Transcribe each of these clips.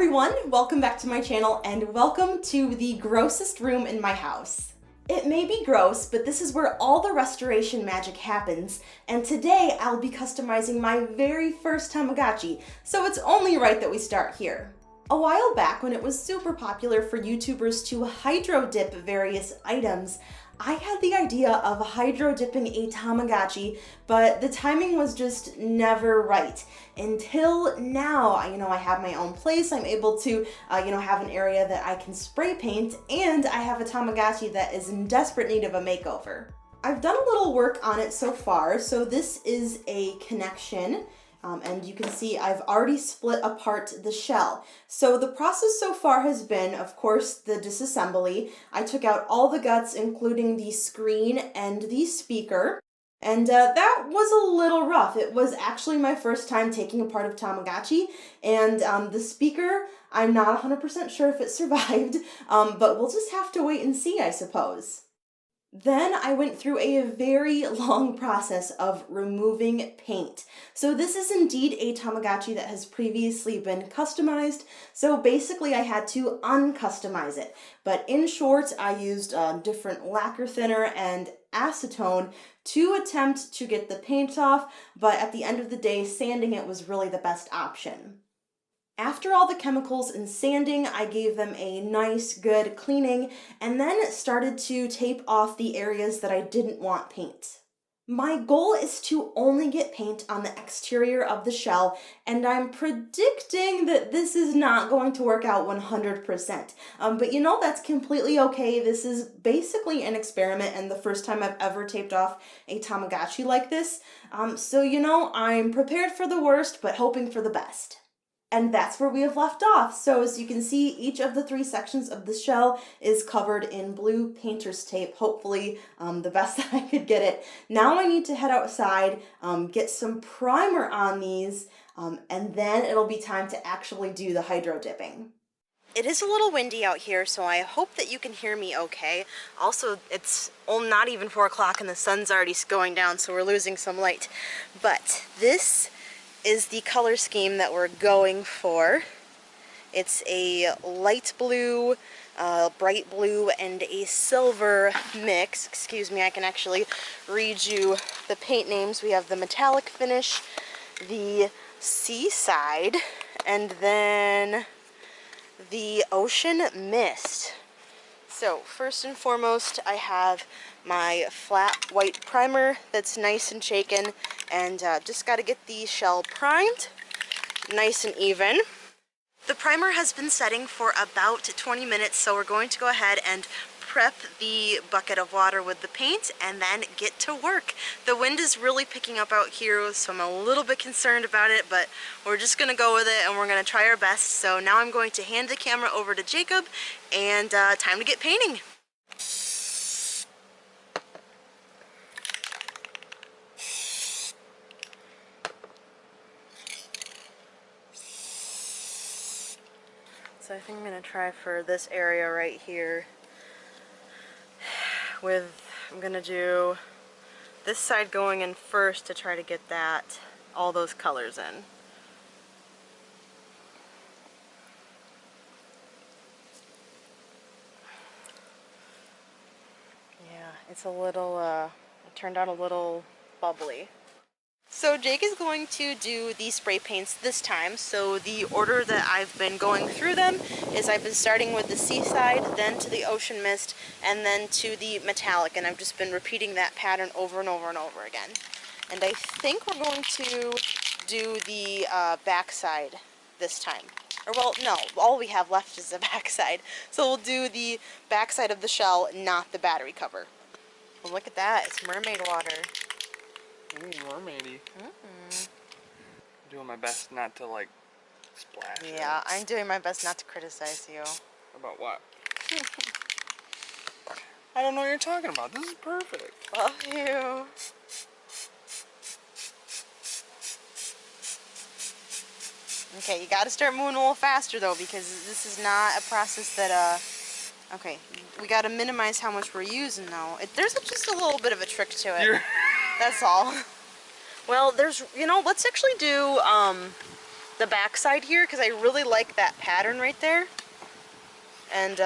everyone, welcome back to my channel and welcome to the grossest room in my house. It may be gross, but this is where all the restoration magic happens, and today I'll be customizing my very first Tamagotchi, so it's only right that we start here. A while back, when it was super popular for YouTubers to hydro dip various items, I had the idea of hydro dipping a Tamagotchi, but the timing was just never right. Until now, I have my own place. I'm able to, have an area that I can spray paint, and I have a Tamagotchi that is in desperate need of a makeover. I've done a little work on it so far. So this is a connection. And you can see I've already split apart the shell. So the process so far has been, of course, the disassembly. I took out all the guts, including the screen and the speaker. And that was a little rough. It was actually my first time taking apart a Tamagotchi. And the speaker, I'm not 100% sure if it survived, but we'll just have to wait and see, I suppose. Then I went through a very long process of removing paint. So this is indeed a Tamagotchi that has previously been customized, so basically I had to uncustomize it. But in short, I used different lacquer thinner and acetone to attempt to get the paint off, but at the end of the day, sanding it was really the best option. After all the chemicals and sanding, I gave them a nice, good cleaning, and then started to tape off the areas that I didn't want paint. My goal is to only get paint on the exterior of the shell, and I'm predicting that this is not going to work out 100%. But that's completely okay. This is basically an experiment and the first time I've ever taped off a Tamagotchi like this. So I'm prepared for the worst, but hoping for the best. And that's where we have left off. So as you can see, each of the 3 sections of the shell is covered in blue painter's tape, hopefully the best that I could get it. Now I need to head outside, get some primer on these, and then it'll be time to actually do the hydro dipping. It is a little windy out here, so I hope that you can hear me okay. Also, it's not even 4 o'clock and the sun's already going down, so we're losing some light. But this is the color scheme that we're going for. It's a light blue, bright blue, and a silver mix. Excuse me, I can actually read you the paint names. We have the metallic finish, the seaside, and then the ocean mist. So first and foremost, I have my flat white primer that's nice and shaken, and just got to get the shell primed nice and even. The primer has been setting for about 20 minutes, so we're going to go ahead and prep the bucket of water with the paint and then get to work. The wind is really picking up out here, so I'm a little bit concerned about it, but we're just gonna go with it and we're gonna try our best. So now I'm going to hand the camera over to Jacob, and time to get painting. So I think I'm gonna try for this area right here I'm gonna do this side going in first to try to get all those colors in. Yeah, it's a little, it turned out a little bubbly. So Jake is going to do the spray paints this time. So the order that I've been going through them is I've been starting with the seaside, then to the ocean mist, and then to the metallic. And I've just been repeating that pattern over and over and over again. And I think we're going to do the backside this time. Or well, no, all we have left is the backside. So we'll do the backside of the shell, not the battery cover. Well, look at that, it's mermaid water. Ooh, mermaidy. I'm doing my best not to, splash. Yeah, I'm doing my best not to criticize you. About what? I don't know what you're talking about. This is perfect. Love you. Okay, you gotta start moving a little faster, though, because this is not a process that, okay, we gotta minimize how much we're using, though. There's just a little bit of a trick to it. That's all. Well, let's actually do the back side here because I really like that pattern right there. And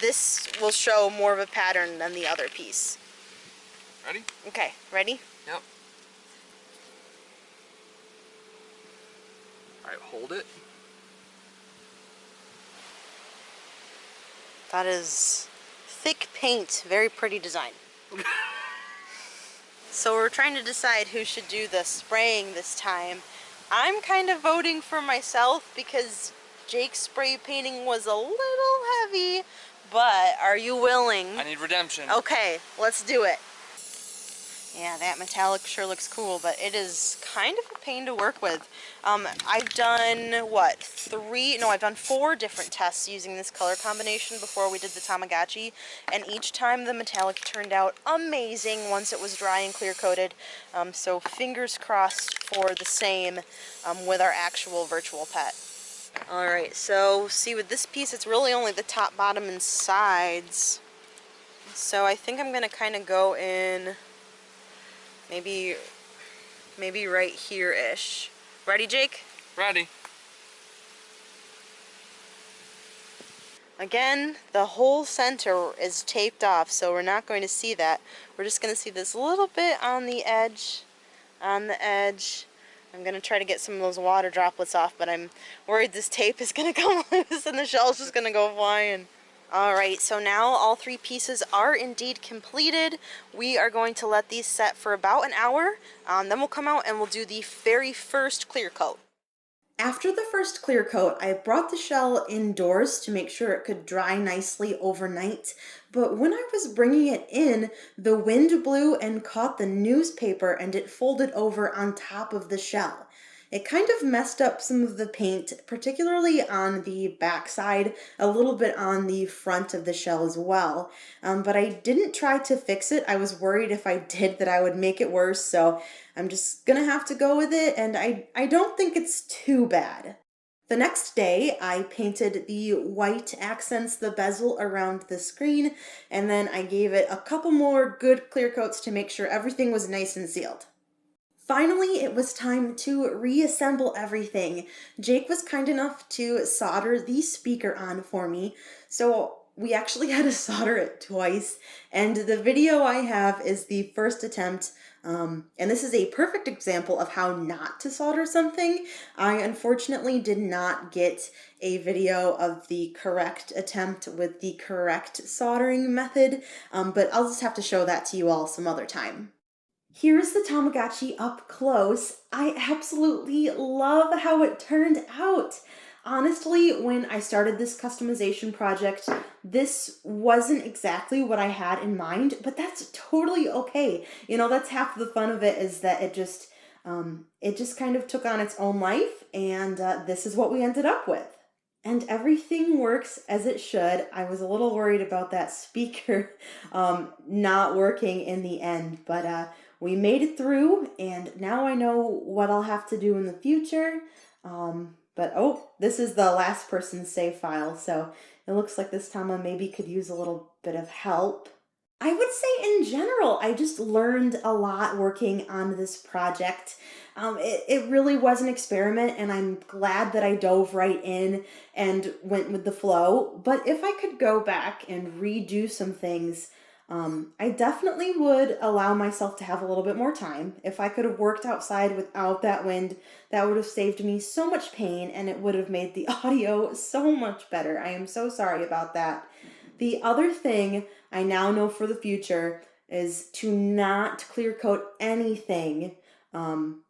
this will show more of a pattern than the other piece. Ready? Okay, ready? Yep. Alright, hold it. That is thick paint, very pretty design. So we're trying to decide who should do the spraying this time. I'm kind of voting for myself because Jake's spray painting was a little heavy, but are you willing? I need redemption. Okay, let's do it. Yeah, that metallic sure looks cool, but it is kind of a pain to work with. I've done, I've done 4 different tests using this color combination before we did the Tamagotchi, and each time the metallic turned out amazing once it was dry and clear coated. So fingers crossed for the same with our actual virtual pet. Alright, so see with this piece, it's really only the top, bottom, and sides. So I think I'm going to kind of go in maybe right here-ish. Ready, Jake? Ready. Again, the whole center is taped off, so we're not going to see that. We're just going to see this little bit on the edge. I'm going to try to get some of those water droplets off, but I'm worried this tape is going to come loose and the shell's just going to go flying. Alright, so now all 3 pieces are indeed completed. We are going to let these set for about an hour. Then we'll come out and we'll do the very first clear coat. After the first clear coat, I brought the shell indoors to make sure it could dry nicely overnight. But when I was bringing it in, the wind blew and caught the newspaper and it folded over on top of the shell. It kind of messed up some of the paint, particularly on the back side, a little bit on the front of the shell as well. But I didn't try to fix it. I was worried if I did that I would make it worse, so I'm just gonna have to go with it, and I don't think it's too bad. The next day, I painted the white accents, the bezel around the screen, and then I gave it a couple more good clear coats to make sure everything was nice and sealed. Finally, it was time to reassemble everything. Jake was kind enough to solder the speaker on for me, so we actually had to solder it twice, and the video I have is the first attempt, and this is a perfect example of how not to solder something. I unfortunately did not get a video of the correct attempt with the correct soldering method, but I'll just have to show that to you all some other time. Here's the Tamagotchi up close. I absolutely love how it turned out. Honestly, when I started this customization project, this wasn't exactly what I had in mind, but that's totally okay. You know, that's half the fun of it, is that it just kind of took on its own life, and this is what we ended up with. And everything works as it should. I was a little worried about that speaker not working in the end, but we made it through, and now I know what I'll have to do in the future. But oh, this is the last person's save file, so it looks like this Tama maybe could use a little bit of help. I would say in general, I just learned a lot working on this project. It really was an experiment, and I'm glad that I dove right in and went with the flow. But if I could go back and redo some things, I definitely would allow myself to have a little bit more time. If I could have worked outside without that wind, that would have saved me so much pain, and it would have made the audio so much better. I am so sorry about that. The other thing I now know for the future is to not clear coat anything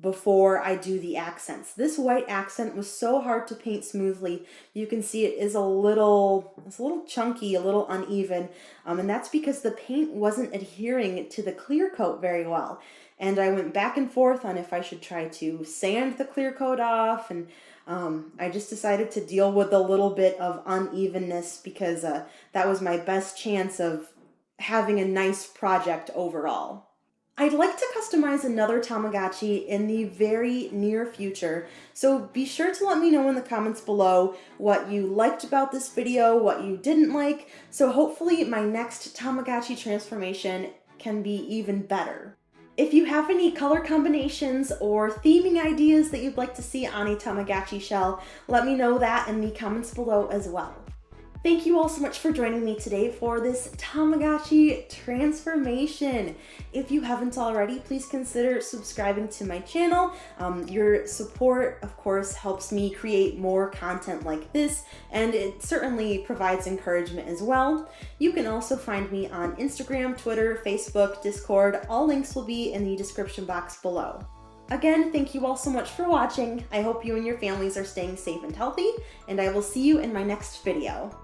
before I do the accents. This white accent was so hard to paint smoothly. You can see it is it's a little chunky, a little uneven, and that's because the paint wasn't adhering to the clear coat very well. And I went back and forth on if I should try to sand the clear coat off, and I just decided to deal with a little bit of unevenness because that was my best chance of having a nice project overall. I'd like to customize another Tamagotchi in the very near future, so be sure to let me know in the comments below what you liked about this video, what you didn't like, so hopefully my next Tamagotchi transformation can be even better. If you have any color combinations or theming ideas that you'd like to see on a Tamagotchi shell, let me know that in the comments below as well. Thank you all so much for joining me today for this Tamagotchi transformation. If you haven't already, please consider subscribing to my channel. Your support, of course, helps me create more content like this, and it certainly provides encouragement as well. You can also find me on Instagram, Twitter, Facebook, Discord. All links will be in the description box below. Again, thank you all so much for watching. I hope you and your families are staying safe and healthy, and I will see you in my next video.